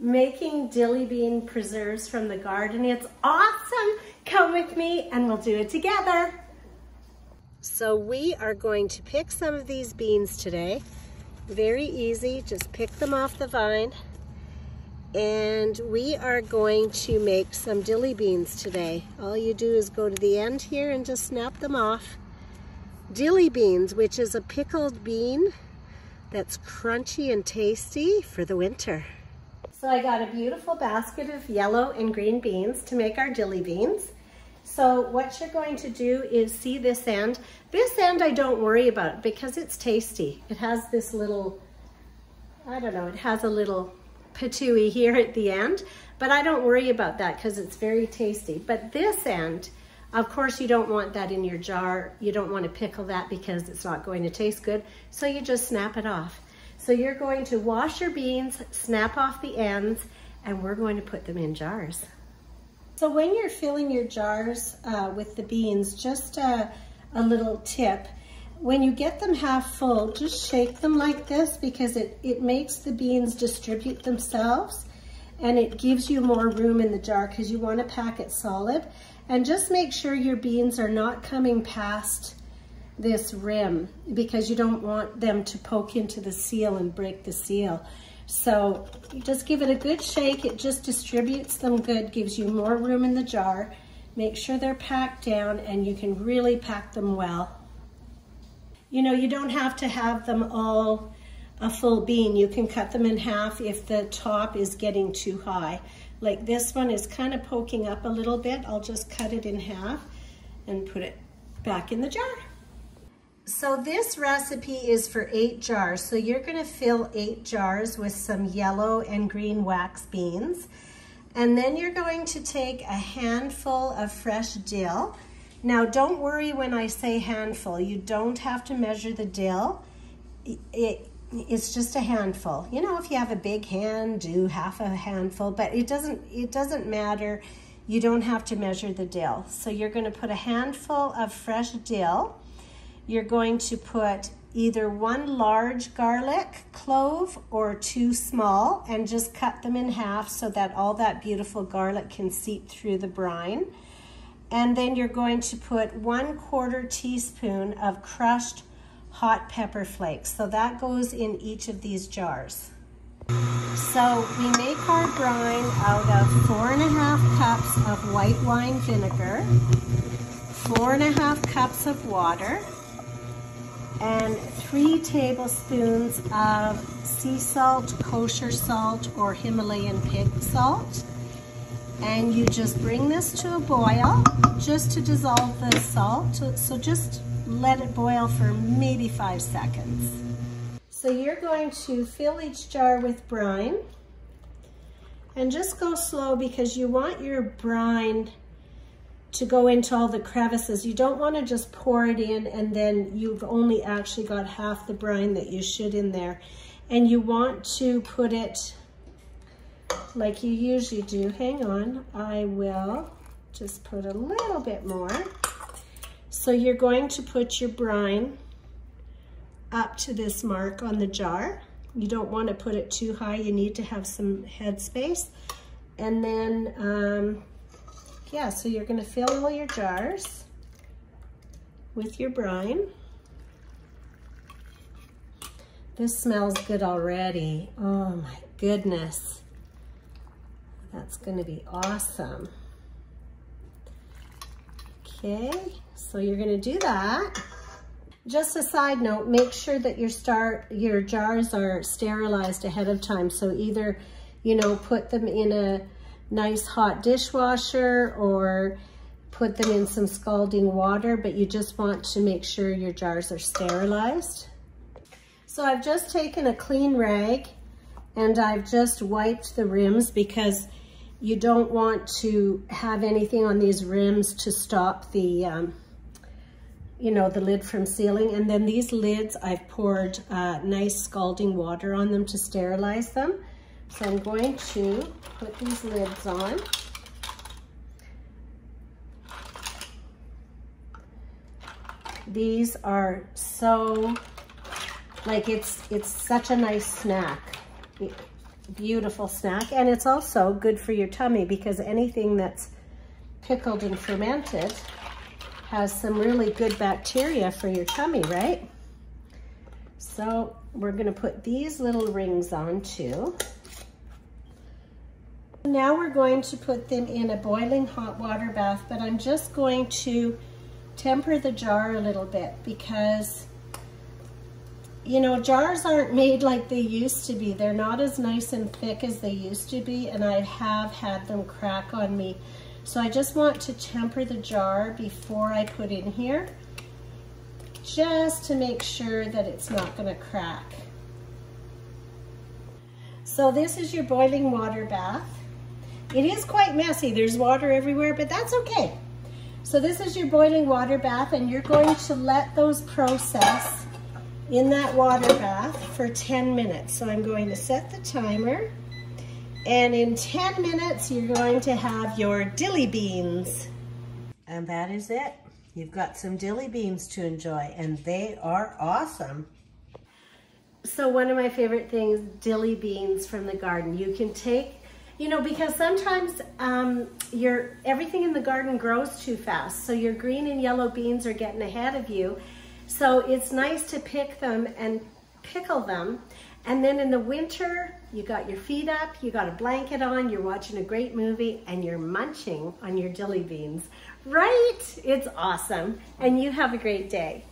making dilly bean preserves from the garden. It's awesome. Come with me and we'll do it together. So we are going to pick some of these beans today. Very easy, just pick them off the vine. And we are going to make some dilly beans today. All you do is go to the end here and just snap them off. Dilly beans, which is a pickled bean that's crunchy and tasty for the winter. So I got a beautiful basket of yellow and green beans to make our dilly beans. So what you're going to do is see this end. This end I don't worry about because it's tasty. It has this little, I don't know, it has a little patooey here at the end, but I don't worry about that because it's very tasty. But this end, of course, you don't want that in your jar. You don't want to pickle that because it's not going to taste good. So you just snap it off. So you're going to wash your beans, snap off the ends, and we're going to put them in jars. So when you're filling your jars with the beans, just a little tip. When you get them half full, just shake them like this because it makes the beans distribute themselves and it gives you more room in the jar because you want to pack it solid. And just make sure your beans are not coming past this rim because you don't want them to poke into the seal and break the seal. So you just give it a good shake. It just distributes them good, gives you more room in the jar. Make sure they're packed down and you can really pack them well. You know, you don't have to have them all a full bean. You can cut them in half if the top is getting too high. Like this one is kind of poking up a little bit. I'll just cut it in half and put it back in the jar. So this recipe is for 8 jars. So you're gonna fill 8 jars with some yellow and green wax beans. And then you're going to take a handful of fresh dill. Now don't worry when I say handful. You don't have to measure the dill. It's just a handful. You know, if you have a big hand, do half a handful, but it doesn't matter. You don't have to measure the dill. So you're gonna put a handful of fresh dill. You're going to put either 1 large garlic clove or 2 small and just cut them in half so that all that beautiful garlic can seep through the brine. And then you're going to put 1/4 teaspoon of crushed hot pepper flakes. So that goes in each of these jars. So we make our brine out of 4½ cups of white wine vinegar, 4½ cups of water, and 3 tablespoons of sea salt, kosher salt, or Himalayan pig salt. And you just bring this to a boil just to dissolve the salt. So just let it boil for maybe 5 seconds. So you're going to fill each jar with brine and just go slow because you want your brine to go into all the crevices. You don't want to just pour it in and then you've only actually got half the brine that you should in there. And you want to put it like you usually do. Hang on, I will just put a little bit more. So you're going to put your brine up to this mark on the jar. You don't want to put it too high. You need to have some headspace. And then, yeah, so you're going to fill all your jars with your brine. This smells good already. Oh my goodness. That's going to be awesome. Okay, so you're going to do that. Just a side note, make sure that your jars are sterilized ahead of time. So either, you know, put them in a nice hot dishwasher or put them in some scalding water, but you just want to make sure your jars are sterilized. So I've just taken a clean rag and I've just wiped the rims because you don't want to have anything on these rims to stop the, you know, the lid from sealing. And then these lids, I've poured nice scalding water on them to sterilize them. So I'm going to put these lids on. These are so, like, it's such a nice snack. beautiful snack, and it's also good for your tummy because anything that's pickled and fermented has some really good bacteria for your tummy, right? So we're gonna put these little rings on too. Now we're going to put them in a boiling hot water bath, but I'm just going to temper the jar a little bit because, you know, jars aren't made like they used to be. They're not as nice and thick as they used to be, and I have had them crack on me. So I just want to temper the jar before I put in here, just to make sure that it's not gonna crack. So this is your boiling water bath. It is quite messy. There's water everywhere, but that's okay. So this is your boiling water bath, and you're going to let those process in that water bath for 10 minutes. So I'm going to set the timer, and in 10 minutes, you're going to have your dilly beans. And that is it. You've got some dilly beans to enjoy, and they are awesome. So one of my favorite things, dilly beans from the garden. You can take, you know, because sometimes everything in the garden grows too fast. So your green and yellow beans are getting ahead of you. So it's nice to pick them and pickle them. And then in the winter, you got your feet up, you got a blanket on, you're watching a great movie, and you're munching on your dilly beans. Right? It's awesome. And you have a great day.